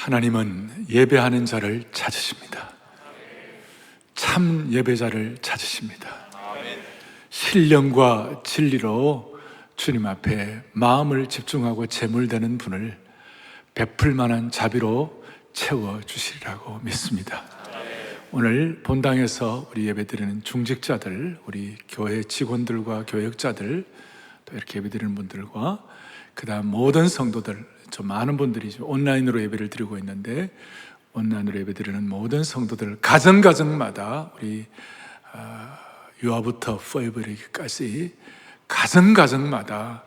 하나님은 예배하는 자를 찾으십니다. 참 예배자를 찾으십니다. 신령과 진리로 주님 앞에 마음을 집중하고 제물되는 분을 베풀 만한 자비로 채워주시리라고 믿습니다. 오늘 본당에서 우리 예배드리는 중직자들, 우리 교회 직원들과 교역자들, 또 이렇게 예배드리는 분들과 그 다음 모든 성도들, 좀 많은 분들이 온라인으로 예배를 드리고 있는데, 온라인으로 예배드리는 모든 성도들 가정가정마다 우리 유아부터 포에버리기까지 가정가정마다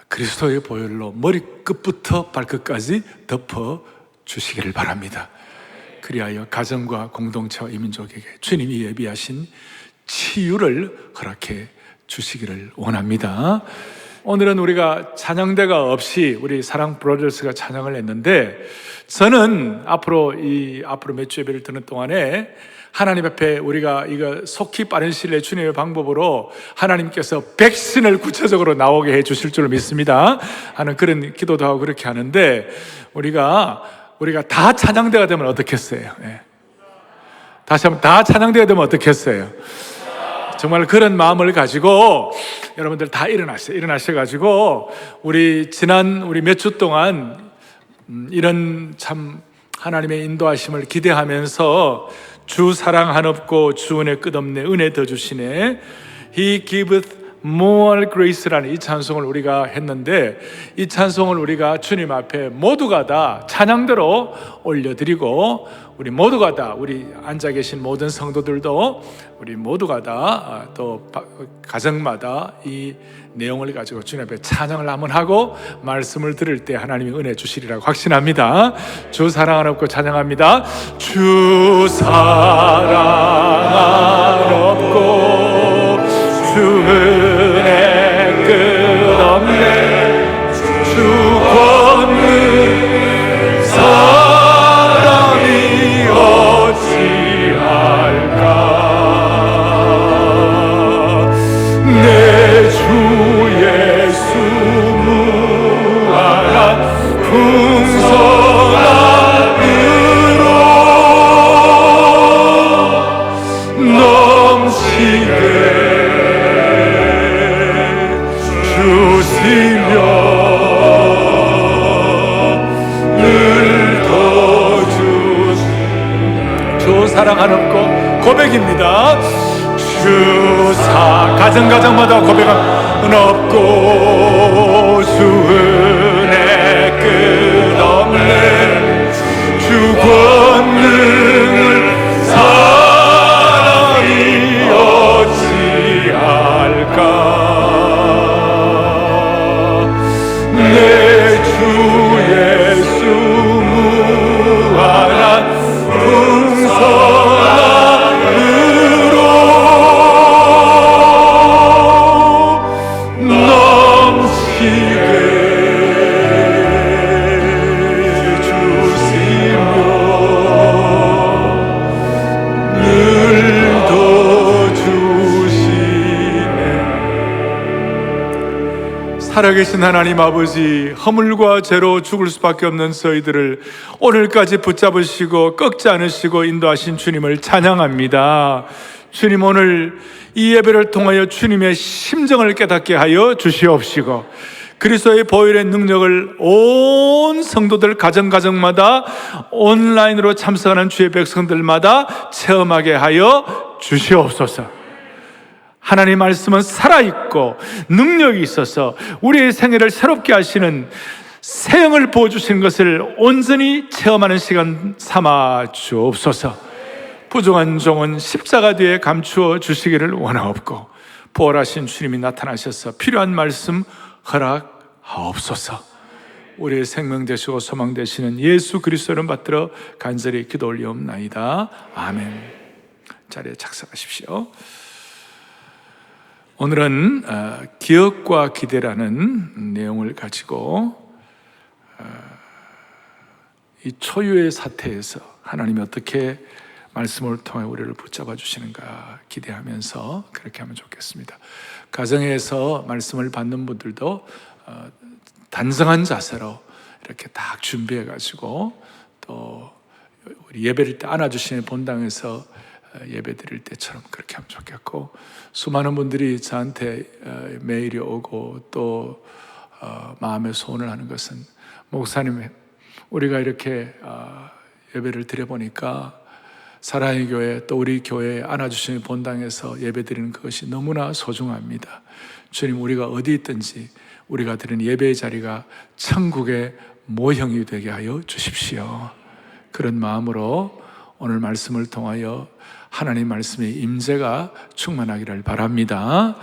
그리스도의 보혈로 머리끝부터 발끝까지 덮어 주시기를 바랍니다. 그리하여 가정과 공동체와 이민족에게 주님이 예비하신 치유를 허락해 주시기를 원합니다. 오늘은 우리가 찬양대가 없이 우리 사랑 브로더스가 찬양을 했는데, 저는 앞으로 몇 주 예배를 드는 동안에 하나님 앞에 우리가 이거 속히 빠른 시일 내에 주님의 방법으로 하나님께서 백신을 구체적으로 나오게 해 주실 줄 믿습니다 하는 그런 기도도 하고 그렇게 하는데, 우리가 다 찬양대가 되면 어떻겠어요? 네. 다시 한번 다 찬양대가 되면 어떻겠어요? 정말 그런 마음을 가지고 여러분들 다 일어나셔가지고 우리 몇 주 동안 이런 참 하나님의 인도하심을 기대하면서 주 사랑 한없고 주 은혜 끝없네, 은혜 더 주시네, He giveth more grace라는 이 찬송을 우리가 했는데, 이 찬송을 우리가 주님 앞에 모두가 다 찬양대로 올려드리고, 우리 모두가 다, 우리 앉아 계신 모든 성도들도 우리 모두가 다 또 가정마다 이 내용을 가지고 주님 앞에 찬양을 한번 하고 말씀을 들을 때 하나님이 은혜 주시리라고 확신합니다. 주 사랑 한없고 찬양합니다. 주 사랑 한없고 주 은혜 끝없네, 주 권능 사랑이 어찌할까. 내 주 예수 무한한 풍성함으로 넘치게 주시며 늘 더 주시며, 주 사랑 한없고 고백입니다. 가정가정마다 고백은 없고 주 은혜 끝없네, 주 권능을 사랑이 어찌할까. 내 주 예수 무한한 풍성함으로 넘치게 주시며 늘 더 주시네. 살아계신 하나님 아버지, 허물과 죄로 죽을 수밖에 없는 저희들을 오늘까지 붙잡으시고 꺾지 않으시고 인도하신 주님을 찬양합니다. 주님, 오늘 이 예배를 통하여 주님의 심정을 깨닫게 하여 주시옵시고, 그리스도의 보혈의 능력을 온 성도들 가정가정마다 온라인으로 참석하는 주의 백성들마다 체험하게 하여 주시옵소서. 하나님의 말씀은 살아있고 능력이 있어서 우리의 생애를 새롭게 하시는 새 영을 부어주시는 것을 온전히 체험하는 시간 삼아 주옵소서. 부족한 종은 십자가 뒤에 감추어 주시기를 원하옵고, 부활하신 주님이 나타나셔서 필요한 말씀 허락하옵소서. 우리의 생명 되시고 소망 되시는 예수 그리스도를 받들어 간절히 기도 올리옵나이다. 아멘. 자리에 착석하십시오. 오늘은 기억과 기대라는 내용을 가지고 이 초유의 사태에서 하나님이 어떻게 말씀을 통해 우리를 붙잡아 주시는가 기대하면서 그렇게 하면 좋겠습니다. 가정에서 말씀을 받는 분들도 단정한 자세로 이렇게 딱 준비해가지고 또 우리 예배를 때 안아주시는 본당에서 예배 드릴 때처럼 그렇게 하면 좋겠고, 수많은 분들이 저한테 메일이 오고 또 마음의 소원을 하는 것은, 목사님, 우리가 이렇게 예배를 드려보니까 사랑의 교회 또 우리 교회에 안아주시는 본당에서 예배 드리는 그것이 너무나 소중합니다. 주님, 우리가 어디 있든지 우리가 드리는 예배의 자리가 천국의 모형이 되게 하여 주십시오. 그런 마음으로 오늘 말씀을 통하여 하나님 말씀의 임재가 충만하기를 바랍니다.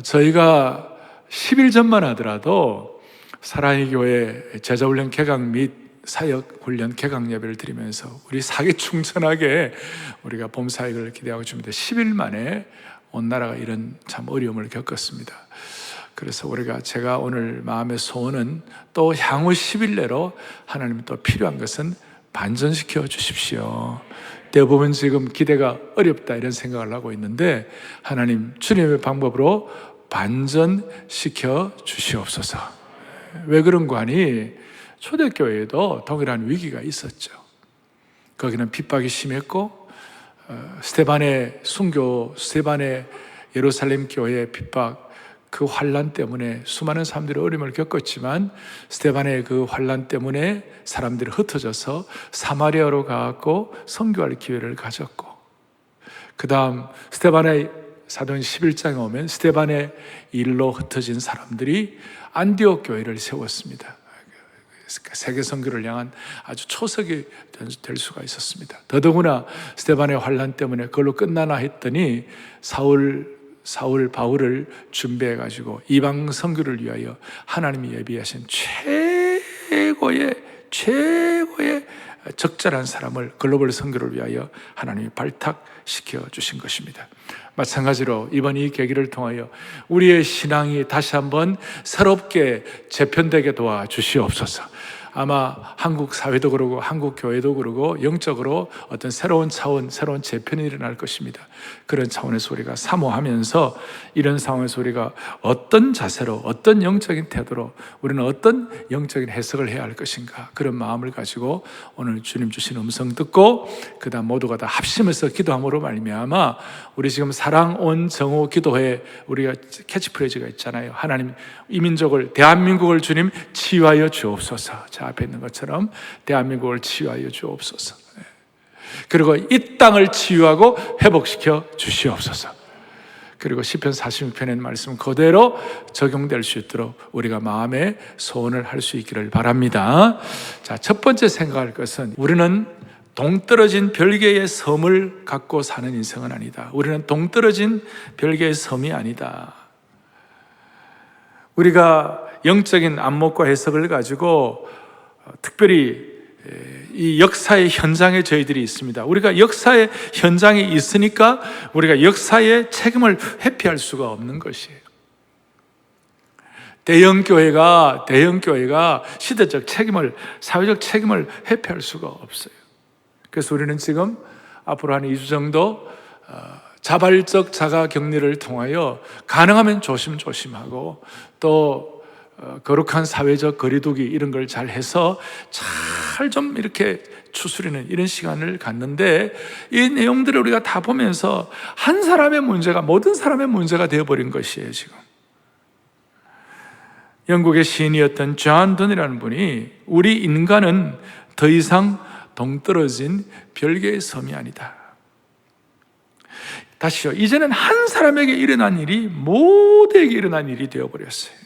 저희가 10일 전만 하더라도 사랑의 교회 제자훈련 개강 및 사역훈련 개강 예배를 드리면서 우리 사기 충천하게 우리가 봄 사역을 기대하고 있습니다. 10일 만에 온 나라가 이런 참 어려움을 겪었습니다. 그래서 제가 오늘 마음의 소원은 또 향후 10일 내로 하나님 또 필요한 것은 반전시켜 주십시오. 대부분 지금 기대가 어렵다 이런 생각을 하고 있는데, 하나님 주님의 방법으로 반전시켜 주시옵소서. 왜 그런가 하니, 초대교회에도 동일한 위기가 있었죠. 거기는 핍박이 심했고, 스데반의 순교, 스데반의 예루살렘 교회의 핍박, 그 환난 때문에 수많은 사람들이 어려움을 겪었지만, 스데반의 그 환난 때문에 사람들이 흩어져서 사마리아로 가고 선교할 기회를 가졌고, 그 다음 스데반의 사도행 11장에 오면 스데반의 일로 흩어진 사람들이 안디옥 교회를 세웠습니다. 세계 선교를 향한 아주 초석이 될 수가 있었습니다. 더더구나 스데반의 환난 때문에 그걸로 끝나나 했더니 사울 바울을 준비해가지고 이방 선교를 위하여 하나님이 예비하신 최고의 적절한 사람을 글로벌 선교를 위하여 하나님이 발탁시켜 주신 것입니다. 마찬가지로 이번 이 계기를 통하여 우리의 신앙이 다시 한번 새롭게 재편되게 도와주시옵소서. 아마 한국 사회도 그러고 한국 교회도 그러고 영적으로 어떤 새로운 차원, 새로운 재편이 일어날 것입니다. 그런 차원에서 우리가 사모하면서 이런 상황에서 우리가 어떤 자세로, 어떤 영적인 태도로, 우리는 어떤 영적인 해석을 해야 할 것인가, 그런 마음을 가지고 오늘 주님 주신 음성 듣고 그 다음 모두가 다 합심해서 기도함으로 말미암아 우리 지금 사랑 온 정오 기도회 우리가 캐치프레이즈가 있잖아요. 하나님 이 민족을, 대한민국을 주님 치유하여 주옵소서. 자, 앞에 있는 것처럼 대한민국을 치유하여 주옵소서. 그리고 이 땅을 치유하고 회복시켜 주시옵소서. 그리고 시편 46편의 말씀 그대로 적용될 수 있도록 우리가 마음의 소원을 할 수 있기를 바랍니다. 자, 첫 번째 생각할 것은, 우리는 동떨어진 별개의 섬을 갖고 사는 인생은 아니다. 우리는 동떨어진 별개의 섬이 아니다. 우리가 영적인 안목과 해석을 가지고 특별히 이 역사의 현장에 저희들이 있습니다. 우리가 역사의 현장에 있으니까 우리가 역사의 책임을 회피할 수가 없는 것이에요. 대형교회가 시대적 책임을, 사회적 책임을 회피할 수가 없어요. 그래서 우리는 지금 앞으로 한 2주 정도 자발적 자가격리를 통하여 가능하면 조심조심하고 또 거룩한 사회적 거리두기 이런 걸 잘 해서 잘 좀 이렇게 추스리는 이런 시간을 갖는데, 이 내용들을 우리가 다 보면서 한 사람의 문제가 모든 사람의 문제가 되어버린 것이에요. 지금 영국의 시인이었던 존 던이라는 분이, 우리 인간은 더 이상 동떨어진 별개의 섬이 아니다. 다시요, 이제는 한 사람에게 일어난 일이 모두에게 일어난 일이 되어버렸어요.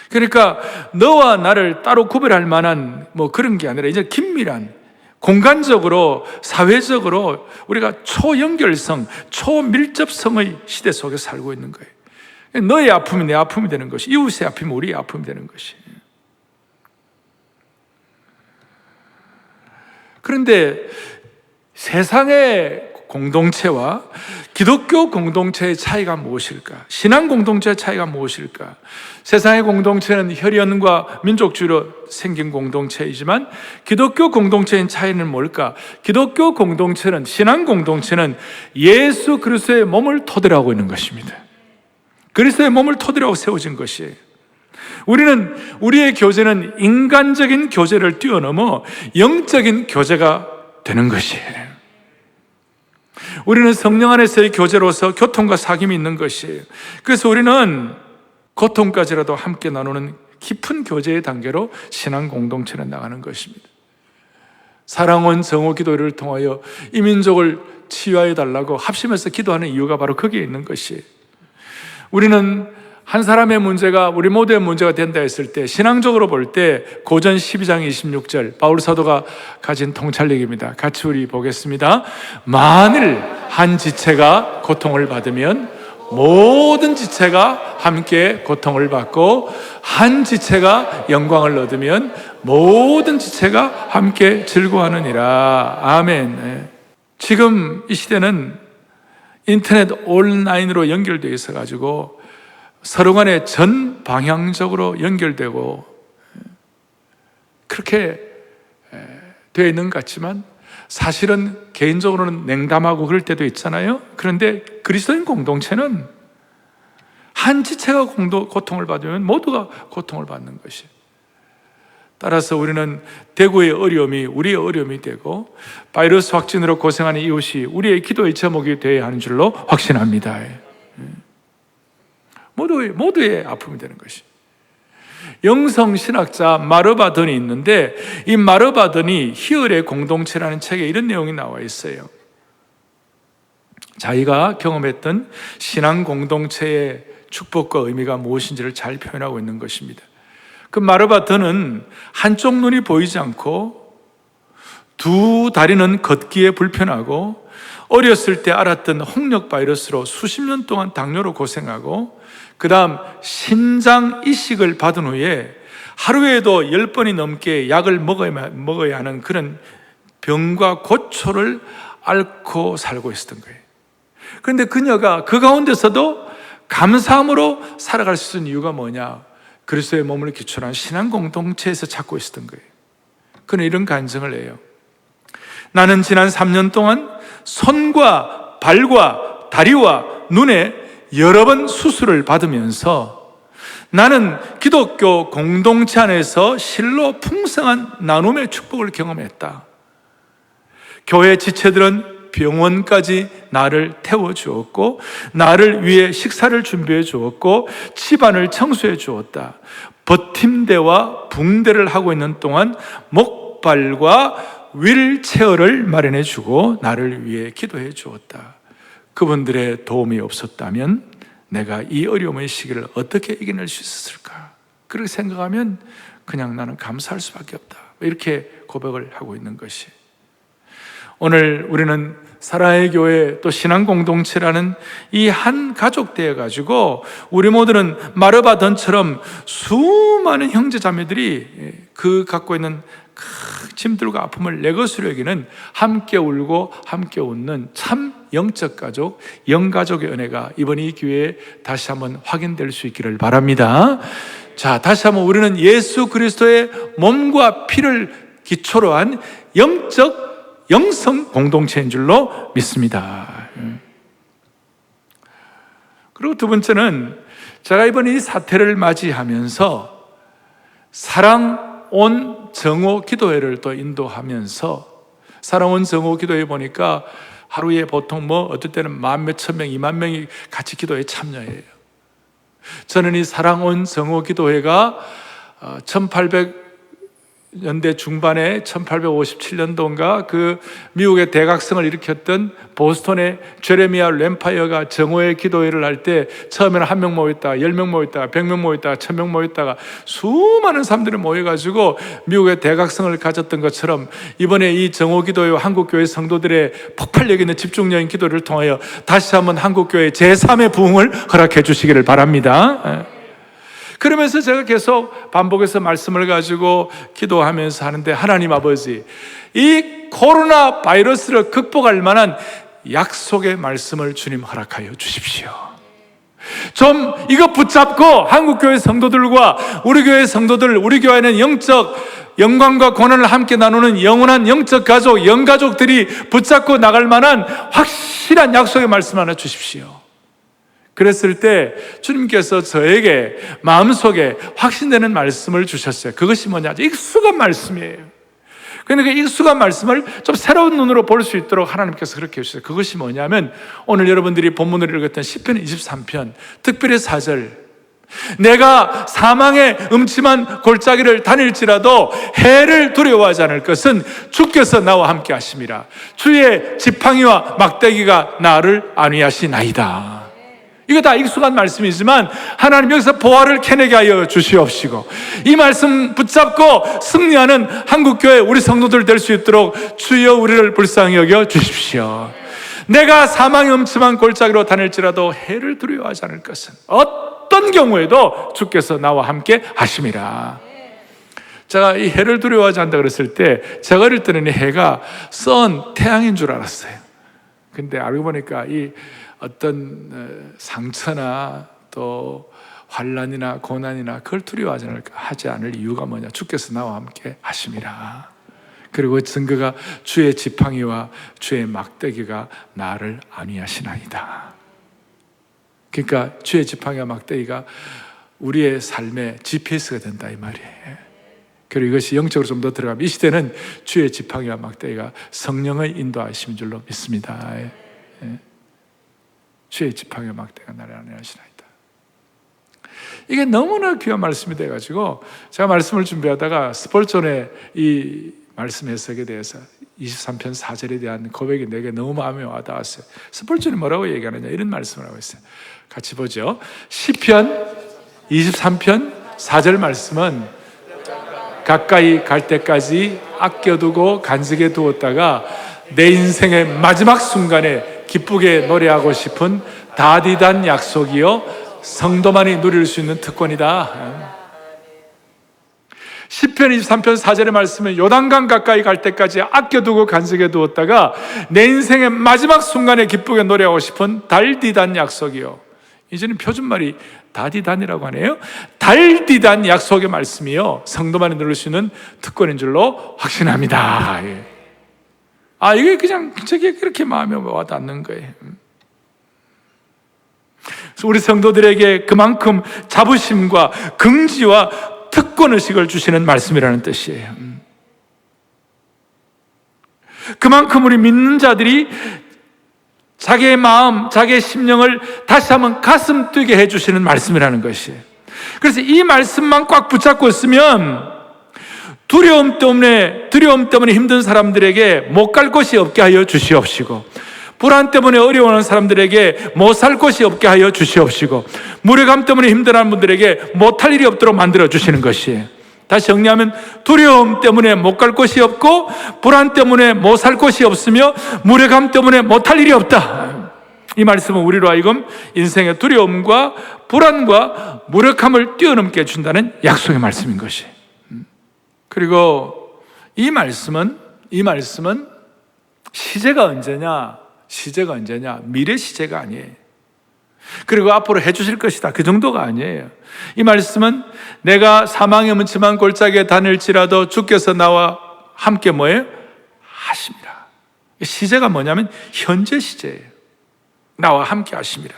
그러니까 너와 나를 따로 구별할 만한 그런 게 아니라 이제 긴밀한, 공간적으로, 사회적으로 우리가 초연결성, 초밀접성의 시대 속에 살고 있는 거예요. 너의 아픔이 내 아픔이 되는 것이, 이웃의 아픔이 우리의 아픔이 되는 것이. 그런데 세상의 공동체와 기독교 공동체의 차이가 무엇일까? 신앙 공동체의 차이가 무엇일까? 세상의 공동체는 혈연과 민족주의로 생긴 공동체이지만 기독교 공동체의 차이는 뭘까? 기독교 공동체는, 신앙 공동체는 예수 그리스도의 몸을 토대로 하고 있는 것입니다. 그리스도의 몸을 토대로 하고 세워진 것이에요. 우리의 교제는 인간적인 교제를 뛰어넘어 영적인 교제가 되는 것이에요. 우리는 성령 안에서의 교제로서 교통과 사귐이 있는 것이에요. 그래서 우리는 고통까지라도 함께 나누는 깊은 교제의 단계로 신앙 공동체를 나가는 것입니다. 사랑원 정오 기도를 통하여 이 민족을 치유하여 달라고 합심해서 기도하는 이유가 바로 거기에 있는 것이에요. 우리는 한 사람의 문제가 우리 모두의 문제가 된다 했을 때, 신앙적으로 볼 때 고전 12장 26절 바울 사도가 가진 통찰력입니다. 같이 우리 보겠습니다. 만일 한 지체가 고통을 받으면 모든 지체가 함께 고통을 받고, 한 지체가 영광을 얻으면 모든 지체가 함께 즐거워하느니라. 아멘. 지금 이 시대는 인터넷 온라인으로 연결되어 있어가지고 서로 간에 전 방향적으로 연결되고 그렇게 되어 있는 것 같지만, 사실은 개인적으로는 냉담하고 그럴 때도 있잖아요. 그런데 그리스도인 공동체는 한 지체가 고통을 받으면 모두가 고통을 받는 것이에요. 따라서 우리는 대구의 어려움이 우리의 어려움이 되고, 바이러스 확진으로 고생하는 이웃이 우리의 기도의 제목이 되어야 하는 줄로 확신합니다. 모두의 아픔이 되는 것이. 영성신학자 마르바던이 있는데, 이 마르바던이 희열의 공동체라는 책에 이런 내용이 나와 있어요. 자기가 경험했던 신앙 공동체의 축복과 의미가 무엇인지를 잘 표현하고 있는 것입니다. 그 마르바던은 한쪽 눈이 보이지 않고 두 다리는 걷기에 불편하고, 어렸을 때 알았던 홍역 바이러스로 수십 년 동안 당뇨로 고생하고, 그 다음 신장 이식을 받은 후에 하루에도 10번이 넘게 약을 먹어야 하는 그런 병과 고초를 앓고 살고 있었던 거예요. 그런데 그녀가 그 가운데서도 감사함으로 살아갈 수 있는 이유가 뭐냐? 그리스도의 몸을 기초로 한 신앙 공동체에서 찾고 있었던 거예요. 그는 이런 간증을 해요. 나는 지난 3년 동안 손과 발과 다리와 눈에 여러 번 수술을 받으면서 나는 기독교 공동체 안에서 실로 풍성한 나눔의 축복을 경험했다. 교회 지체들은 병원까지 나를 태워주었고, 나를 위해 식사를 준비해 주었고, 집안을 청소해 주었다. 버팀대와 붕대를 하고 있는 동안 목발과 휠체어를 마련해 주고 나를 위해 기도해 주었다. 그분들의 도움이 없었다면 내가 이 어려움의 시기를 어떻게 이겨낼 수 있었을까? 그렇게 생각하면 그냥 나는 감사할 수밖에 없다. 이렇게 고백을 하고 있는 것이. 오늘 우리는 사랑의 교회 또 신앙 공동체라는 이 한 가족 되어 가지고, 우리 모두는 마르바던처럼 수많은 형제 자매들이 그 갖고 있는 짐들과 아픔을 내 것으로 여기는, 함께 울고 함께 웃는 참 영적 가족, 영가족의 은혜가 이번 이 기회에 다시 한번 확인될 수 있기를 바랍니다. 자, 다시 한번 우리는 예수 그리스도의 몸과 피를 기초로 한 영성 공동체인 줄로 믿습니다. 그리고 두 번째는, 제가 이번 이 사태를 맞이하면서 사랑온 정오 기도회를 또 인도하면서, 사랑온 정오 기도회 보니까 하루에 보통 어떨 때는 10,000 몇천 명, 2만 명이 같이 기도에 참여해요. 저는 이 사랑온 정오 기도회가 1800년대 중반에 1857년도인가 그 미국의 대각성을 일으켰던 보스턴의 제레미야 램파이어가 정오의 기도회를 할 때 처음에는 1명 모였다가 10명 모였다가 100명 모였다가 1000명 모였다가 수많은 사람들이 모여가지고 미국의 대각성을 가졌던 것처럼, 이번에 이 정오 기도회와 한국교회 성도들의 폭발력 있는 집중적인 기도를 통하여 다시 한번 한국교회 제3의 부흥을 허락해 주시기를 바랍니다. 그러면서 제가 계속 반복해서 말씀을 가지고 기도하면서 하는데, 하나님 아버지, 이 코로나 바이러스를 극복할 만한 약속의 말씀을 주님 허락하여 주십시오. 좀 이거 붙잡고 한국교회 성도들과 우리 교회 성도들, 우리 교회는 영적 영광과 고난을 함께 나누는 영원한 영적 가족, 영가족들이 붙잡고 나갈 만한 확실한 약속의 말씀 하나 주십시오. 그랬을 때 주님께서 저에게 마음속에 확신되는 말씀을 주셨어요. 그것이 뭐냐? 익숙한 말씀이에요. 그런데 그 익숙한 말씀을 좀 새로운 눈으로 볼 수 있도록 하나님께서 그렇게 해주셨어요. 그것이 뭐냐면 오늘 여러분들이 본문을 읽었던 시편 23편 특별히 4절, 내가 사망의 음침한 골짜기를 다닐지라도 해를 두려워하지 않을 것은 주께서 나와 함께 하심이라. 주의 지팡이와 막대기가 나를 안위하시나이다. 이거 다 익숙한 말씀이지만 하나님 여기서 보화를 캐내게 하여 주시옵시고, 이 말씀 붙잡고 승리하는 한국교회 우리 성도들 될 수 있도록 주여 우리를 불쌍히 여겨 주십시오. 내가 사망의 음침한 골짜기로 다닐지라도 해를 두려워하지 않을 것은 어떤 경우에도 주께서 나와 함께 하심이라. 제가 이 해를 두려워하지 않는다 그랬을 때 제가 어릴 때는 이 해가 선 태양인 줄 알았어요. 근데 알고 보니까 이 어떤 상처나 또 환난이나 고난이나 그걸 두려워하지 않을 이유가 뭐냐? 주께서 나와 함께 하심이라. 그리고 증거가 주의 지팡이와 주의 막대기가 나를 안위하시나이다. 그러니까 주의 지팡이와 막대기가 우리의 삶의 GPS가 된다 이 말이에요. 그리고 이것이 영적으로 좀 더 들어가면 이 시대는 주의 지팡이와 막대기가 성령의 인도하심인 줄로 믿습니다. 주의 지팡이와 막대가 나를 안위하시나이다. 이게 너무나 귀한 말씀이 돼가지고 제가 말씀을 준비하다가 스폴전의 이 말씀 해석에 대해서 23편 4절에 대한 고백이 내게 너무 마음에 와닿았어요. 스폴전이 뭐라고 얘기하느냐 이런 말씀을 하고 있어요. 같이 보죠. 시편 23편 4절 말씀은 가까이 갈 때까지 아껴두고 간직해 두었다가 내 인생의 마지막 순간에 기쁘게 노래하고 싶은 다디단 약속이요 성도만이 누릴 수 있는 특권이다. 시편 23편 4절의 말씀은 요단강 가까이 갈 때까지 아껴두고 간직해 두었다가 내 인생의 마지막 순간에 기쁘게 노래하고 싶은 달디단 약속이요. 이제는 표준말이 다디단이라고 하네요. 달디단 약속의 말씀이요 성도만이 누릴 수 있는 특권인 줄로 확신합니다. 이게 그냥 저게 그렇게 마음에 와닿는 거예요. 그래서 우리 성도들에게 그만큼 자부심과 긍지와 특권의식을 주시는 말씀이라는 뜻이에요. 그만큼 우리 믿는 자들이 자기의 마음, 자기의 심령을 다시 한번 가슴 뛰게 해주시는 말씀이라는 것이에요. 그래서 이 말씀만 꽉 붙잡고 있으면 두려움 때문에 힘든 사람들에게 못 갈 곳이 없게 하여 주시옵시고, 불안 때문에 어려워하는 사람들에게 못 살 곳이 없게 하여 주시옵시고, 무력감 때문에 힘들어하는 분들에게 못할 일이 없도록 만들어 주시는 것이에요. 다시 정리하면 두려움 때문에 못 갈 곳이 없고, 불안 때문에 못 살 곳이 없으며, 무력감 때문에 못할 일이 없다. 이 말씀은 우리로 하여금 인생의 두려움과 불안과 무력함을 뛰어넘게 해준다는 약속의 말씀인 것이에요. 그리고 이 말씀은 시제가 언제냐? 미래 시제가 아니에요. 그리고 앞으로 해주실 것이다, 그 정도가 아니에요. 이 말씀은 내가 사망의 음침한 골짜기에 다닐지라도 주께서 나와 함께 뭐예요? 하심이라. 시제가 뭐냐면 현재 시제예요. 나와 함께 하심이라.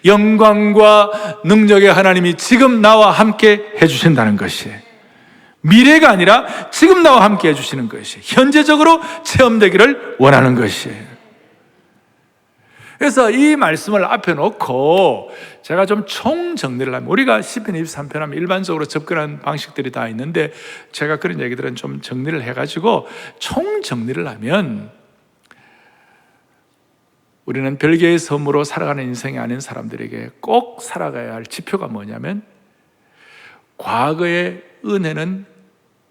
영광과 능력의 하나님이 지금 나와 함께 해주신다는 것이에요. 미래가 아니라 지금 나와 함께 해주시는 것이에요. 현재적으로 체험되기를 원하는 것이에요. 그래서 이 말씀을 앞에 놓고 제가 좀 총정리를 하면, 우리가 시편 23편 하면 일반적으로 접근하는 방식들이 다 있는데 제가 그런 얘기들은 좀 정리를 해가지고 총정리를 하면, 우리는 별개의 섬으로 살아가는 인생이 아닌 사람들에게 꼭 살아가야 할 지표가 뭐냐면, 과거의 은혜는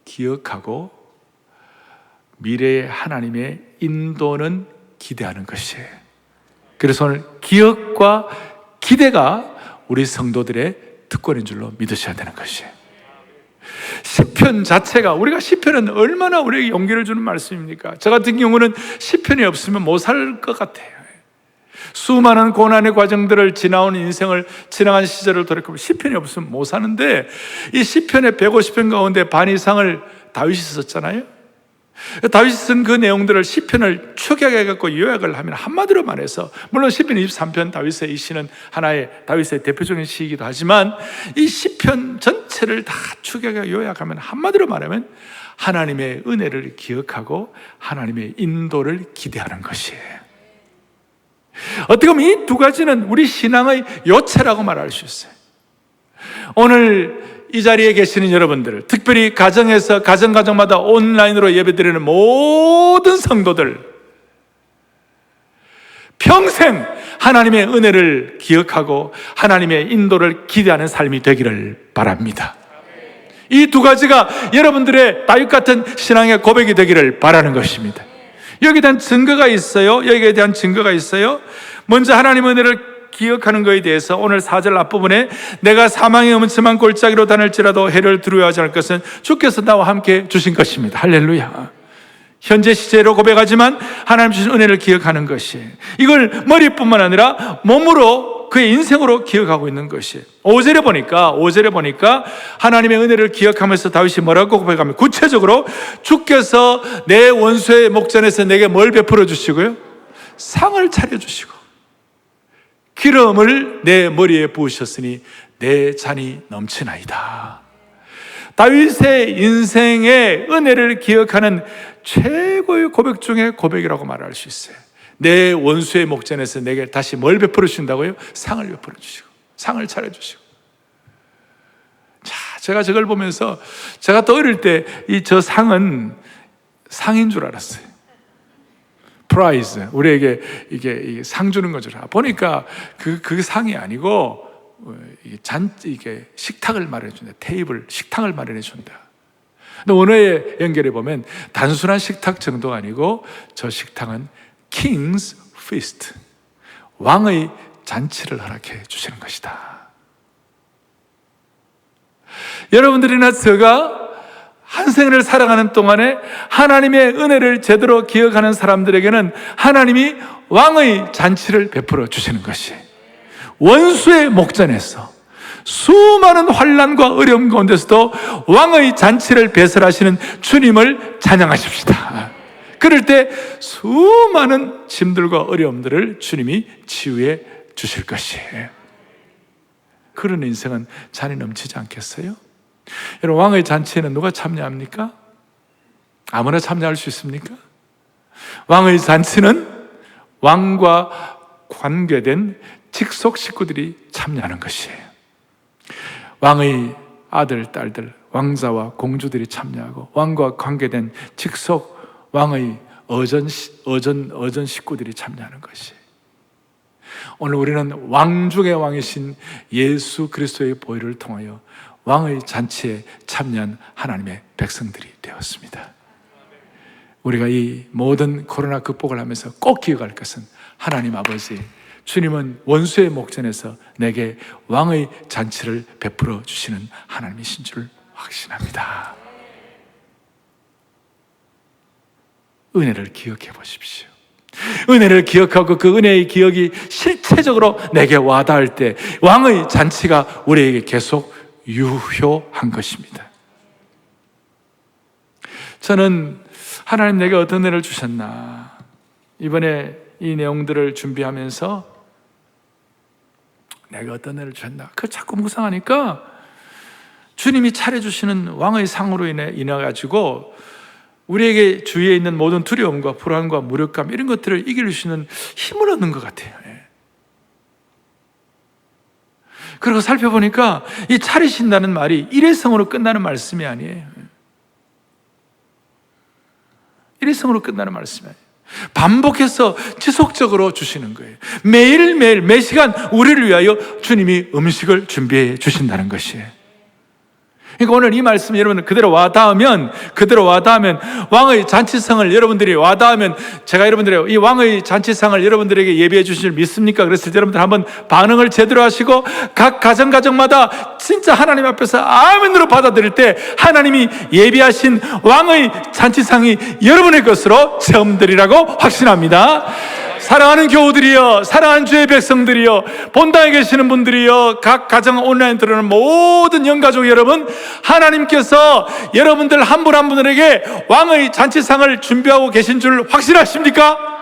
기억하고 미래의 하나님의 인도는 기대하는 것이에요. 그래서 오늘 기억과 기대가 우리 성도들의 특권인 줄로 믿으셔야 되는 것이에요. 시편 자체가, 우리가 시편은 얼마나 우리에게 용기를 주는 말씀입니까? 저 같은 경우는 시편이 없으면 못 살 것 같아요. 수많은 고난의 과정들을 지나온 인생을, 지나간 시절을 돌이켜보면 시편이 없으면 못 사는데, 이 시편의 150편 가운데 반 이상을 다윗이 썼잖아요. 다윗이 쓴 그 내용들을 시편을 축약해갖고 요약을 하면 한마디로 말해서, 물론 시편 23편 다윗의 이 시는 하나의 다윗의 대표적인 시이기도 하지만 이 시편 전체를 다 축약해 요약하면 한마디로 말하면 하나님의 은혜를 기억하고 하나님의 인도를 기대하는 것이에요. 어떻게 보면 이 두 가지는 우리 신앙의 요체라고 말할 수 있어요. 오늘 이 자리에 계시는 여러분들, 특별히 가정에서 가정마다 온라인으로 예배드리는 모든 성도들, 평생 하나님의 은혜를 기억하고 하나님의 인도를 기대하는 삶이 되기를 바랍니다. 이 두 가지가 여러분들의 다윗 같은 신앙의 고백이 되기를 바라는 것입니다. 여기에 대한 증거가 있어요. 여기에 대한 증거가 있어요. 먼저 하나님의 은혜를 기억하는 것에 대해서 오늘 4절 앞부분에 내가 사망의 음침한 골짜기로 다닐지라도 해를 두려워하지 않을 것은 주께서 나와 함께 주신 것입니다. 할렐루야. 현재 시제로 고백하지만 하나님 주신 은혜를 기억하는 것이, 이걸 머리뿐만 아니라 몸으로 그의 인생으로 기억하고 있는 것이. 5절에 보니까 하나님의 은혜를 기억하면서 다윗이 뭐라고 고백하면, 구체적으로 주께서 내 원수의 목전에서 내게 뭘 베풀어 주시고요? 상을 차려주시고 기름을 내 머리에 부으셨으니 내 잔이 넘치나이다. 다윗의 인생의 은혜를 기억하는 최고의 고백 중에 고백이라고 말할 수 있어요. 내 원수의 목전에서 내게 다시 뭘 베풀어 주신다고요? 상을 베풀어 주시고 상을 차려주시고. 자, 제가 저걸 보면서 제가 또 어릴 때 저 상은 상인 줄 알았어요. 프라이즈, 우리에게 이게 상 주는 거죠. 보니까 그 상이 아니고 이게 식탁을 마련해 준다. 테이블, 식탁을 마련해 준다. 근데 원어에 연결해 보면 단순한 식탁 정도가 아니고 저 식탁은 King's Feast, 왕의 잔치를 허락해 주시는 것이다. 여러분들이나 제가 한 생을 살아가는 동안에 하나님의 은혜를 제대로 기억하는 사람들에게는 하나님이 왕의 잔치를 베풀어 주시는 것이, 원수의 목전에서 수많은 환난과 어려움 가운데서도 왕의 잔치를 배설하시는 주님을 찬양하십시다. 그럴 때 수많은 짐들과 어려움들을 주님이 치유해 주실 것이에요. 그런 인생은 잔이 넘치지 않겠어요? 여러분, 왕의 잔치에는 누가 참여합니까? 아무나 참여할 수 있습니까? 왕의 잔치는 왕과 관계된 직속 식구들이 참여하는 것이에요. 왕의 아들, 딸들, 왕자와 공주들이 참여하고 왕과 관계된 직속 왕의 어전 식구들이 참여하는 것이에요. 오늘 우리는 왕 중의 왕이신 예수 그리스도의 보혈을 통하여 왕의 잔치에 참여한 하나님의 백성들이 되었습니다. 우리가 이 모든 코로나 극복을 하면서 꼭 기억할 것은, 하나님 아버지, 주님은 원수의 목전에서 내게 왕의 잔치를 베풀어 주시는 하나님이신 줄 확신합니다. 은혜를 기억해 보십시오. 은혜를 기억하고 그 은혜의 기억이 실체적으로 내게 와닿을 때 왕의 잔치가 우리에게 계속 유효한 것입니다. 저는 하나님 내게 어떤 은혜를 주셨나, 이번에 이 내용들을 준비하면서 내가 어떤 은혜를 주셨나, 그걸 자꾸 묵상하니까 주님이 차려주시는 왕의 상으로 인해 가지고 우리에게 주위에 있는 모든 두려움과 불안과 무력감, 이런 것들을 이길 수 있는 힘을 얻는 것 같아요. 그리고 살펴보니까 이 차리신다는 말이 일회성으로 끝나는 말씀이 아니에요. 일회성으로 끝나는 말씀이 아니에요. 반복해서 지속적으로 주시는 거예요. 매일매일 매 시간 우리를 위하여 주님이 음식을 준비해 주신다는 것이에요. 그러니까 오늘 이 말씀 여러분 그대로 와닿으면 왕의 잔치상을 여러분들이 와닿으면, 제가 여러분들의 이 왕의 잔치상을 여러분들에게 예비해 주실 줄 믿습니까? 그래서 여러분들 한번 반응을 제대로 하시고 각 가정마다 진짜 하나님 앞에서 아멘으로 받아들일 때 하나님이 예비하신 왕의 잔치상이 여러분의 것으로 체험되리라고 확신합니다. 사랑하는 교우들이여, 사랑하는 주의 백성들이여, 본당에 계시는 분들이여, 각 가정 온라인 들어오는 모든 영가족 여러분, 하나님께서 여러분들 한 분 한 분에게 왕의 잔치상을 준비하고 계신 줄 확신하십니까?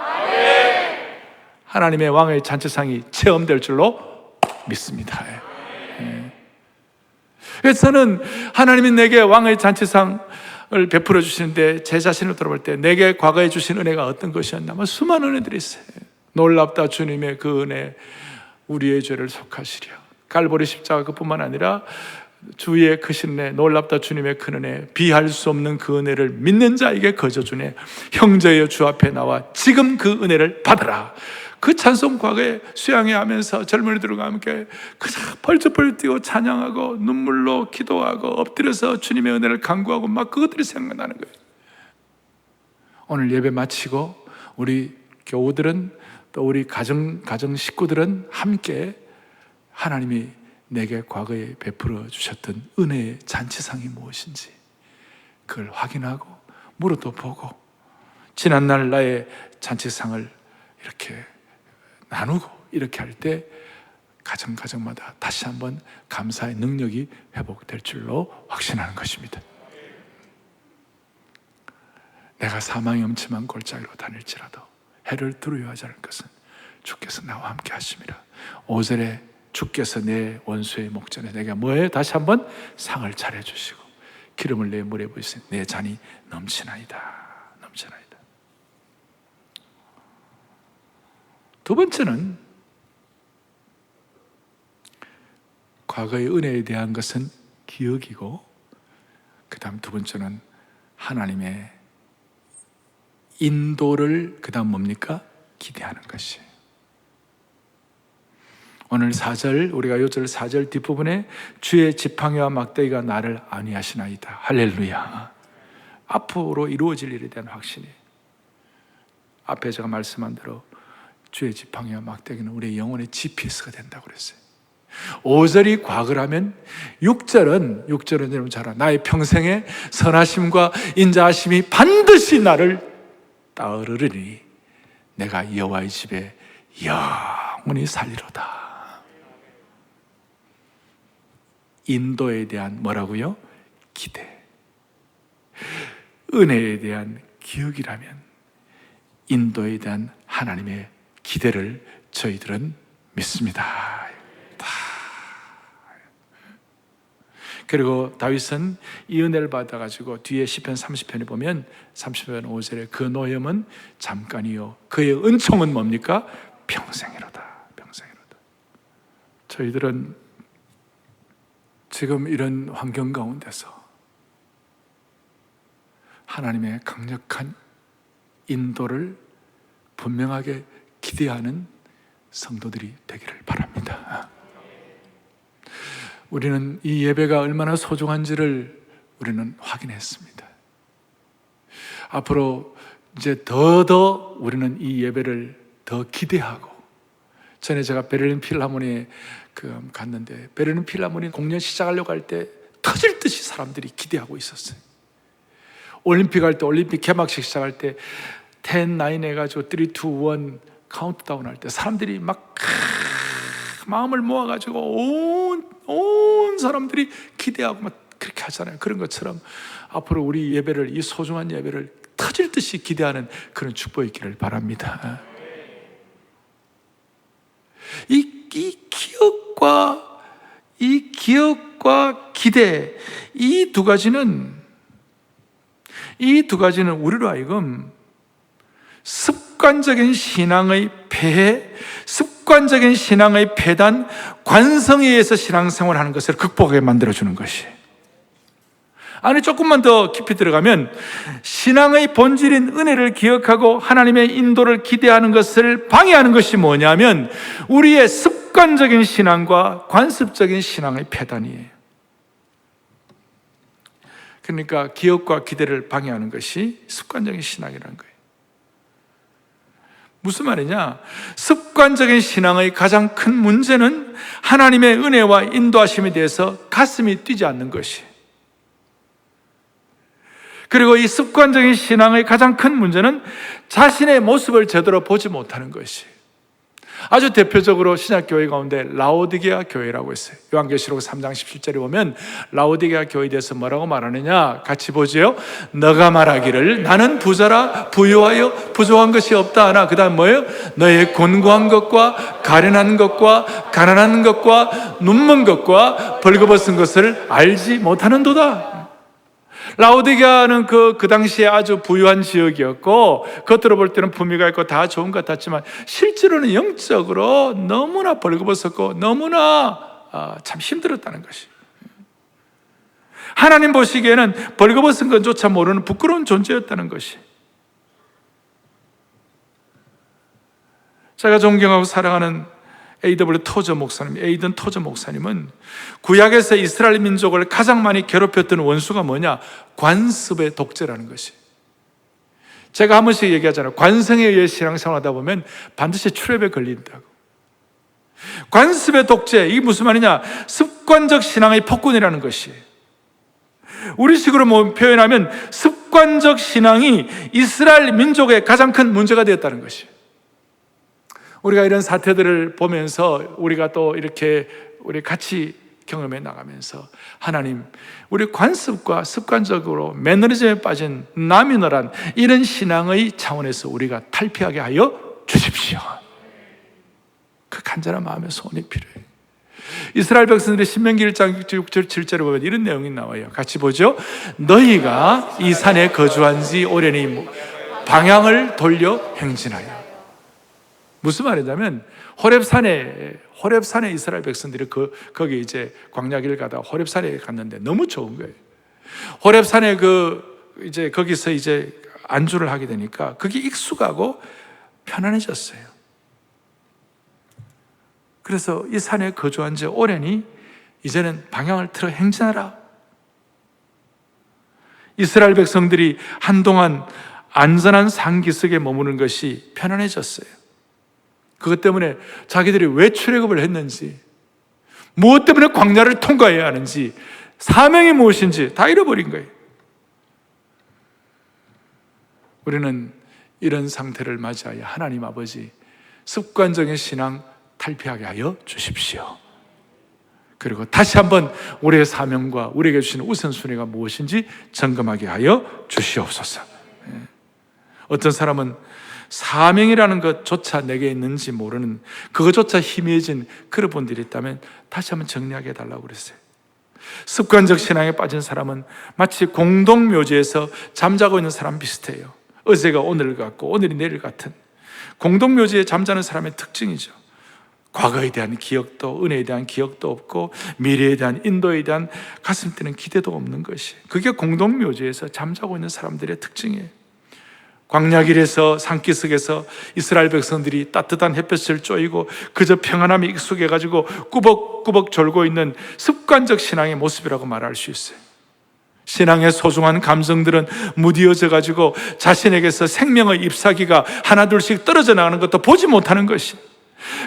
하나님의 왕의 잔치상이 체험될 줄로 믿습니다. 그래서 저는 하나님이 내게 왕의 잔치상을 베풀어 주시는데 제 자신을 돌아볼 때 내게 과거에 주신 은혜가 어떤 것이었나? 수많은 은혜들이 있어요. 놀랍다 주님의 그 은혜, 우리의 죄를 속하시려. 갈보리 십자가 그뿐만 아니라 주의 크신 은혜, 놀랍다 주님의 큰 은혜, 비할 수 없는 그 은혜를 믿는 자에게 거저 주네. 형제여 주 앞에 나와 지금 그 은혜를 받으라. 그 찬송 과거에 수양회 하면서 젊은이들과 함께 그냥 벌쩍벌쩍 뛰고 찬양하고 눈물로 기도하고 엎드려서 주님의 은혜를 간구하고 막 그것들이 생각나는 거예요. 오늘 예배 마치고 우리 교우들은 또 우리 가정 식구들은 함께 하나님이 내게 과거에 베풀어 주셨던 은혜의 잔치상이 무엇인지 그걸 확인하고 무릎도 보고 지난날 나의 잔치상을 이렇게 나누고 이렇게 할 때 가정마다 다시 한번 감사의 능력이 회복될 줄로 확신하는 것입니다. 내가 사망의 음침한 골짜기로 다닐지라도 해를 두려워하지 않을 것은 주께서 나와 함께 하심이라. 5절에 주께서 내 원수의 목전에 내가 뭐에 다시 한번 상을 차려주시고 기름을 내 물에 부으시니 내 잔이 넘치나이다. 두 번째는 과거의 은혜에 대한 것은 기억이고, 그 다음 두 번째는 하나님의 인도를 그 다음 뭡니까? 기대하는 것이에요. 오늘 4절, 우리가 요절 4절 뒷부분에 주의 지팡이와 막대기가 나를 안위하시나이다. 할렐루야. 앞으로 이루어질 일에 대한 확신이, 앞에 제가 말씀한 대로 주의 지팡이와 막대기는 우리의 영혼의 GPS가 된다고 그랬어요. 5절이 과거라면 6절은 여러분 잘 알아. 나의 평생의 선하심과 인자하심이 반드시 나를 따르리니 내가 여호와의 집에 영원히 살리로다. 인도에 대한 뭐라고요? 기대. 은혜에 대한 기억이라면 인도에 대한 하나님의 기대를 저희들은 믿습니다. 그리고 다윗은 이 은혜를 받아가지고 뒤에 시편 30편에 보면 30편 5절에 그 노염은 잠깐이요 그의 은총은 뭡니까? 평생이로다. 저희들은 지금 이런 환경 가운데서 하나님의 강력한 인도를 분명하게 기대하는 성도들이 되기를 바랍니다. 우리는 이 예배가 얼마나 소중한지를 우리는 확인했습니다. 앞으로 이제 더더 우리는 이 예배를 더 기대하고, 전에 제가 베를린 필하모니에 갔는데 베를린 필하모니 공연 시작하려고 할 때 터질 듯이 사람들이 기대하고 있었어요. 올림픽 할 때, 올림픽 개막식 시작할 때 10, 9 해가지고 3, 2, 1 카운트다운 할 때 사람들이 막 마음을 모아가지고 온 사람들이 기대하고 막 그렇게 하잖아요. 그런 것처럼 앞으로 우리 예배를, 이 소중한 예배를 터질 듯이 기대하는 그런 축복이 있기를 바랍니다. 이 기억과 기대, 이 두 가지는 우리로 하여금 습관적인 신앙의 폐해, 습관적인 신앙의 폐단, 관성에 의해서 신앙생활을 하는 것을 극복하게 만들어주는 것이에요. 안에 조금만 더 깊이 들어가면 신앙의 본질인 은혜를 기억하고 하나님의 인도를 기대하는 것을 방해하는 것이 뭐냐면 우리의 습관적인 신앙과 관습적인 신앙의 폐단이에요. 그러니까 기억과 기대를 방해하는 것이 습관적인 신앙이라는 거예요. 무슨 말이냐? 습관적인 신앙의 가장 큰 문제는 하나님의 은혜와 인도하심에 대해서 가슴이 뛰지 않는 것이. 그리고 이 습관적인 신앙의 가장 큰 문제는 자신의 모습을 제대로 보지 못하는 것이. 아주 대표적으로 신약교회 가운데 라오디게아 교회라고 있어요. 요한계시록 3장 17절에 보면 라오디게아 교회에 대해서 뭐라고 말하느냐, 같이 보죠. 너가 말하기를 나는 부자라 부유하여 부족한 것이 없다 하나, 그 다음 뭐예요? 너의 곤고한 것과 가련한 것과 가난한 것과 눈먼 것과 벌거벗은 것을 알지 못하는도다. 라오디게아는 그 당시에 아주 부유한 지역이었고, 겉으로 볼 때는 품위가 있고 다 좋은 것 같았지만 실제로는 영적으로 너무나 벌거벗었고 너무나 참 힘들었다는 것이. 하나님 보시기에는 벌거벗은 것조차 모르는 부끄러운 존재였다는 것이. 제가 존경하고 사랑하는 에이든 토저 목사님은 구약에서 이스라엘 민족을 가장 많이 괴롭혔던 원수가 뭐냐? 관습의 독재라는 것이. 제가 한 번씩 얘기하잖아요. 관성에 의해 신앙생활하다 보면 반드시 트랩에 걸린다고. 관습의 독재, 이게 무슨 말이냐? 습관적 신앙의 폭군이라는 것이. 우리식으로 표현하면 습관적 신앙이 이스라엘 민족의 가장 큰 문제가 되었다는 것이. 우리가 이런 사태들을 보면서 우리가 또 이렇게 우리 같이 경험해 나가면서 하나님, 우리 관습과 습관적으로 매너리즘에 빠진 나미너란 이런 신앙의 차원에서 우리가 탈피하게 하여 주십시오. 그 간절한 마음의 소원이 필요해요. 이스라엘 백성들이 신명기 1장 6절 7절에 보면 이런 내용이 나와요. 같이 보죠. 너희가 이 산에 거주한 지 오래니 방향을 돌려 행진하여. 무슨 말이냐면 호렙산에 이스라엘 백성들이 거기 이제 광야길을 가다가 호렙산에 갔는데 너무 좋은 거예요. 호렙산에 이제 거기서 이제 안주를 하게 되니까 그게 익숙하고 편안해졌어요. 그래서 이 산에 거주한 지 오래니 이제는 방향을 틀어 행진하라. 이스라엘 백성들이 한동안 안전한 산기슭에 머무는 것이 편안해졌어요. 그것 때문에 자기들이 왜 출애굽을 했는지, 무엇 때문에 광야를 통과해야 하는지, 사명이 무엇인지 다 잃어버린 거예요. 우리는 이런 상태를 맞이하여 하나님 아버지, 습관적인 신앙 탈피하게 하여 주십시오. 그리고 다시 한번 우리의 사명과 우리에게 주시는 우선순위가 무엇인지 점검하게 하여 주시옵소서. 어떤 사람은 사명이라는 것조차 내게 있는지 모르는, 그것조차 희미해진 그런 분들이 있다면 다시 한번 정리하게 해달라고 그랬어요. 습관적 신앙에 빠진 사람은 마치 공동묘지에서 잠자고 있는 사람 비슷해요. 어제가 오늘 같고 오늘이 내일 같은 공동묘지에 잠자는 사람의 특징이죠. 과거에 대한 기억도, 은혜에 대한 기억도 없고 미래에 대한 인도에 대한 가슴 뛰는 기대도 없는 것이, 그게 공동묘지에서 잠자고 있는 사람들의 특징이에요. 광야길에서 산기슭에서 이스라엘 백성들이 따뜻한 햇볕을 쬐이고 그저 평안함에 익숙해가지고 꾸벅꾸벅 졸고 있는 습관적 신앙의 모습이라고 말할 수 있어요. 신앙의 소중한 감정들은 무디어져가지고 자신에게서 생명의 잎사귀가 하나둘씩 떨어져 나가는 것도 보지 못하는 것이,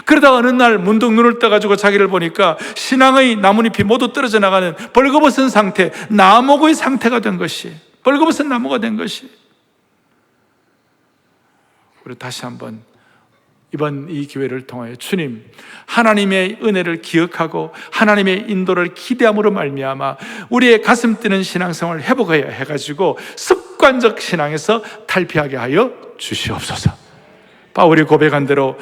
그러다 어느 날 문득 눈을 떠가지고 자기를 보니까 신앙의 나뭇잎이 모두 떨어져 나가는 벌거벗은 상태, 나무의 상태가 된 것이, 벌거벗은 나무가 된 것이. 우리 다시 한번 이번 이 기회를 통하여 주님, 하나님의 은혜를 기억하고 하나님의 인도를 기대함으로 말미암아 우리의 가슴 뛰는 신앙생활을 회복해야 해가지고 습관적 신앙에서 탈피하게 하여 주시옵소서. 바울이 고백한 대로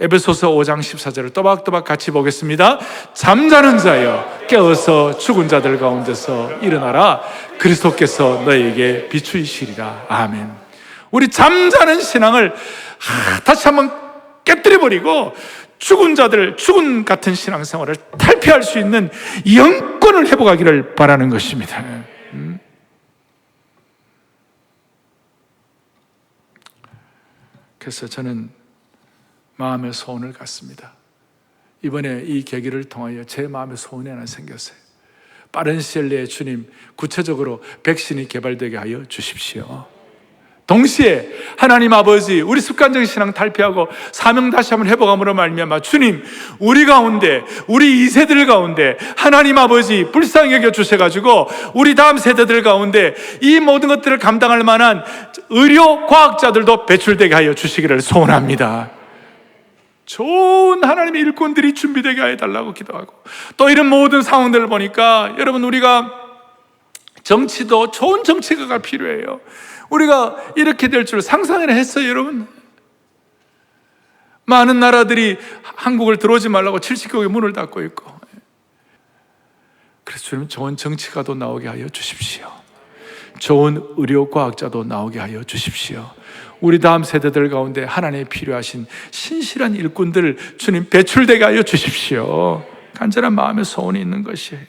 에베소서 5장 14절을 또박또박 같이 보겠습니다. 잠자는 자여 깨어서 죽은 자들 가운데서 일어나라. 그리스도께서 너에게 비추이시리라. 아멘. 우리 잠자는 신앙을 다시 한번 깨뜨려버리고 죽은 자들, 죽은 같은 신앙생활을 탈피할 수 있는 영권을 회복하기를 바라는 것입니다. 그래서 저는 마음의 소원을 갖습니다. 이번에 이 계기를 통하여 제 마음의 소원이 하나 생겼어요. 빠른 시일 내에 주님, 구체적으로 백신이 개발되게 하여 주십시오. 동시에 하나님 아버지, 우리 습관적인 신앙 탈피하고 사명 다시 한번 회복함으로 말미암아 주님, 우리 가운데, 우리 2세들 가운데 하나님 아버지 불쌍히 여겨 주셔가지고 우리 다음 세대들 가운데 이 모든 것들을 감당할 만한 의료 과학자들도 배출되게 하여 주시기를 소원합니다. 좋은 하나님의 일꾼들이 준비되게 해달라고 기도하고, 또 이런 모든 상황들을 보니까 여러분, 우리가 정치도 좋은 정치가가 필요해요. 우리가 이렇게 될 줄 상상을 했어요, 여러분? 많은 나라들이 한국을 들어오지 말라고 70개국의 문을 닫고 있고, 그래서 주님, 좋은 정치가도 나오게 하여 주십시오. 좋은 의료과학자도 나오게 하여 주십시오. 우리 다음 세대들 가운데 하나님이 필요하신 신실한 일꾼들 주님 배출되게 하여 주십시오. 간절한 마음의 소원이 있는 것이에요.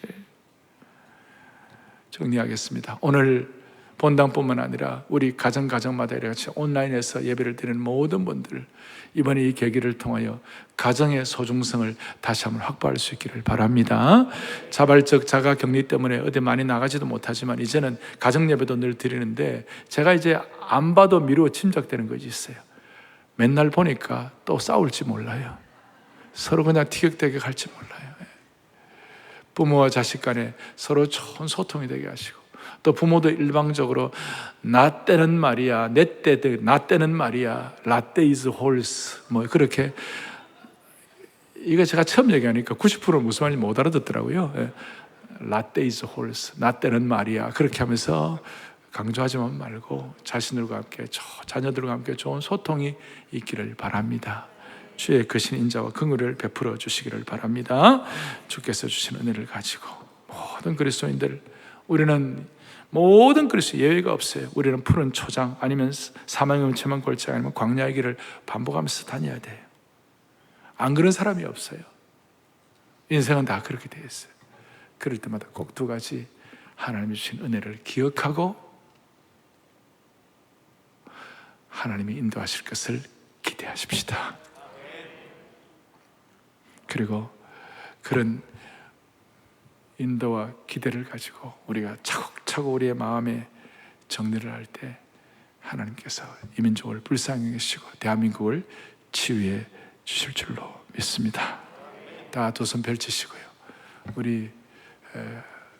정리하겠습니다. 오늘 본당뿐만 아니라 우리 가정마다 이렇게 온라인에서 예배를 드리는 모든 분들, 이번에 이 계기를 통하여 가정의 소중성을 다시 한번 확보할 수 있기를 바랍니다. 자발적 자가격리 때문에 어디 많이 나가지도 못하지만 이제는 가정 예배도 늘 드리는데, 제가 이제 안 봐도 미루어 침적되는 것이 있어요. 맨날 보니까 또 싸울지 몰라요. 서로 그냥 티격태격 할지 몰라요. 부모와 자식 간에 서로 좋은 소통이 되게 하시고, 또 부모도 일방적으로 나 때는 말이야, 내 때들 나 때는 말이야, 라떼 is horse, 뭐 그렇게, 이거 제가 처음 얘기하니까 90%는 무슨 말인지 못 알아듣더라고요. 라떼 is horse, 나 때는 말이야, 그렇게 하면서 강조하지만 말고 자신들과 함께, 자녀들과 함께 좋은 소통이 있기를 바랍니다. 주의 크신 인자와 긍휼을 베풀어 주시기를 바랍니다. 주께서 주신 은혜를 가지고 모든 그리스도인들, 우리는 모든 그리스도 예외가 없어요. 우리는 푸른 초장 아니면 사망의 음침한 골짜기 아니면 광야의 길을 반복하면서 다녀야 돼요. 안 그런 사람이 없어요. 인생은 다 그렇게 되어 있어요. 그럴 때마다 꼭 두 가지, 하나님이 주신 은혜를 기억하고 하나님이 인도하실 것을 기대하십시다. 그리고 그런 인도와 기대를 가지고 우리가 차곡차곡 우리의 마음에 정리를 할 때 하나님께서 이 민족을 불쌍히 여기시고 대한민국을 치유해 주실 줄로 믿습니다. 다 두 손 펼치시고요, 우리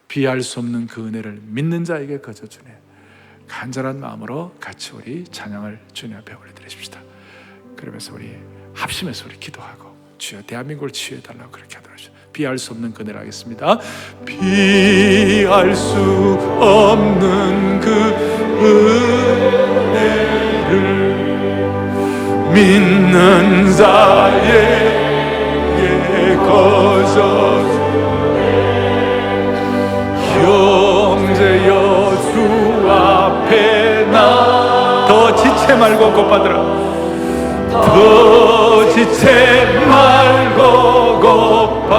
비할 수 없는 그 은혜를 믿는 자에게 거저 주네 간절한 마음으로 같이 우리 찬양을 주님 앞에 올려드리십시다. 그러면서 우리 합심해서 우리 기도하고, 주여 대한민국을 치유해달라고 그렇게 하도록 하시죠. 비할 수 없는 그네를 하겠습니다. 비할 수 없는 그 은혜를 믿는 자에게 거저 형제여 주 앞에 나 더 지체 말고 곧받으라, 더 지체 말고 곧받아라.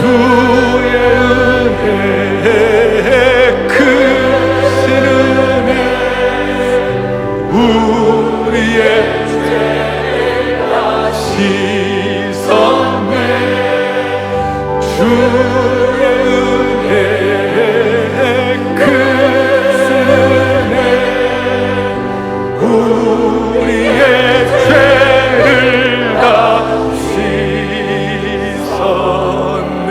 주의 은혜 크신 은혜 우리의 죄가 씻었네. 주의 은혜 크신 은혜 우리의 죄를 다 씻었네.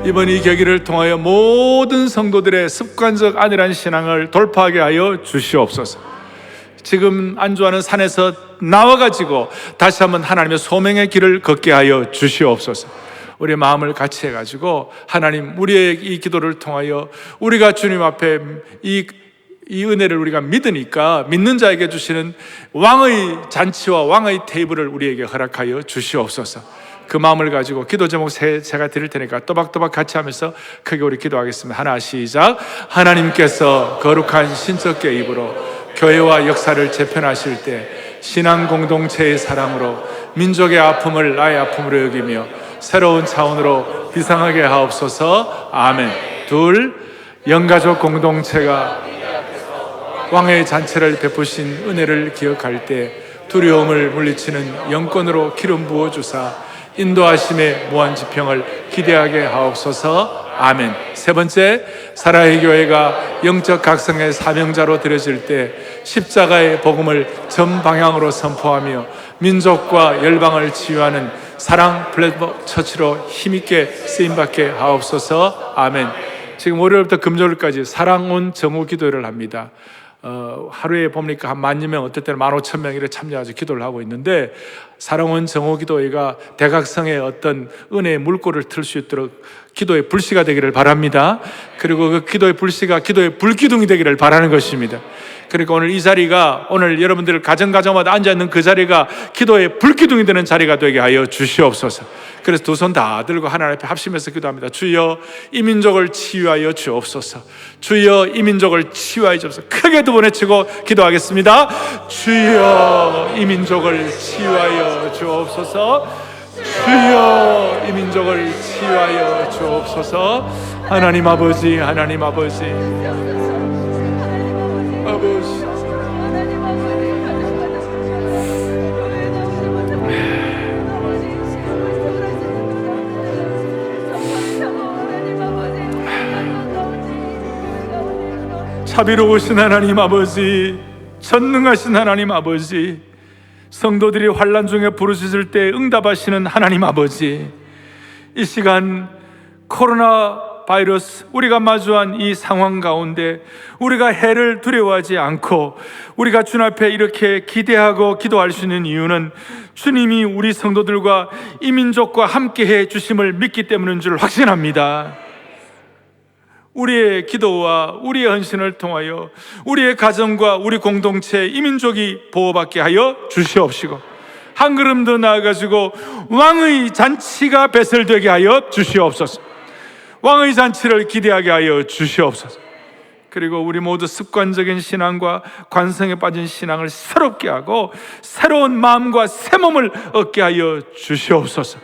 이번 이 계기를 통하여 모든 성도들의 습관적 안일한 신앙을 돌파하게 하여 주시옵소서. 지금 안주하는 산에서 나와가지고 다시 한번 하나님의 소명의 길을 걷게 하여 주시옵소서. 우리의 마음을 같이 해가지고 하나님, 우리의 이 기도를 통하여 우리가 주님 앞에 이 은혜를 우리가 믿으니까 믿는 자에게 주시는 왕의 잔치와 왕의 테이블을 우리에게 허락하여 주시옵소서. 그 마음을 가지고 기도 제목 제가 드릴 테니까 또박또박 같이 하면서 크게 우리 기도하겠습니다. 하나, 시작. 하나님께서 거룩한 신적계 입으로 교회와 역사를 재편하실 때 신앙 공동체의 사랑으로 민족의 아픔을 나의 아픔으로 여기며 새로운 차원으로 비상하게 하옵소서. 아멘. 둘, 영가족 공동체가 왕의 잔치를 베푸신 은혜를 기억할 때 두려움을 물리치는 영권으로 기름 부어주사 인도하심의 무한지평을 기대하게 하옵소서. 아멘. 세 번째, 사랑의 교회가 영적 각성의 사명자로 드려질 때 십자가의 복음을 전 방향으로 선포하며 민족과 열방을 치유하는 사랑 플랫폼 처치로 힘있게 쓰임받게 하옵소서. 아멘. 지금 월요일부터 금요일까지 사랑 온 정오 기도회를 합니다. 하루에 보니까 한 10,000여 명, 어떨 때는 15,000명 이렇게 참여해서 기도를 하고 있는데, 사랑원 정오기도회가 대각성의 어떤 은혜의 물꼬를 틀 수 있도록 기도의 불씨가 되기를 바랍니다. 그리고 그 기도의 불씨가 기도의 불기둥이 되기를 바라는 것입니다. 그러니까 오늘 이 자리가, 오늘 여러분들 가정마다 앉아있는 그 자리가 기도의 불기둥이 되는 자리가 되게 하여 주시옵소서. 그래서 두 손 다 들고 하나님 앞에 합심해서 기도합니다. 주여, 이 민족을 치유하여 주옵소서. 주여, 이 민족을 치유하여 주옵소서. 크게 두 번 외치고 기도하겠습니다. 주여, 이 민족을 치유하여 주옵소서. 주여, 이 민족을 치유하여 주옵소서. 하나님 아버지, 하나님 아버지, 아버지, 자비로우신 하나님 아버지, 전능하신 하나님 아버지, 성도들이 환난 중에 부르짖을 때 응답하시는 하나님 아버지, 이 시간 코로나 바이러스 우리가 마주한 이 상황 가운데 우리가 해를 두려워하지 않고 우리가 주님 앞에 이렇게 기대하고 기도할 수 있는 이유는 주님이 우리 성도들과 이 민족과 함께해 주심을 믿기 때문인 줄 확신합니다. 우리의 기도와 우리의 헌신을 통하여 우리의 가정과 우리 공동체, 이 민족이 보호받게 하여 주시옵시고, 한 걸음 더 나아가지고 왕의 잔치가 배설되게 하여 주시옵소서. 왕의 잔치를 기대하게 하여 주시옵소서. 그리고 우리 모두 습관적인 신앙과 관성에 빠진 신앙을 새롭게 하고 새로운 마음과 새 몸을 얻게 하여 주시옵소서.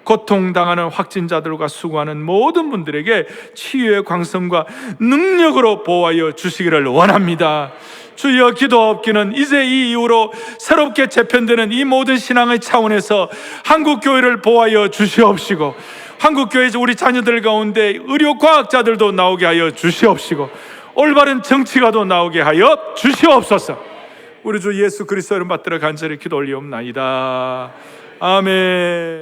고통당하는 확진자들과 수고하는 모든 분들에게 치유의 광선과 능력으로 보호하여 주시기를 원합니다. 주여, 기도하옵기는 이제 이 이후로 새롭게 재편되는 이 모든 신앙의 차원에서 한국교회를 보호하여 주시옵시고, 한국교회에서 우리 자녀들 가운데 의료과학자들도 나오게 하여 주시옵시고, 올바른 정치가도 나오게 하여 주시옵소서. 우리 주 예수 그리스도를 받들어 간절히 기도 올리옵나이다. 아멘.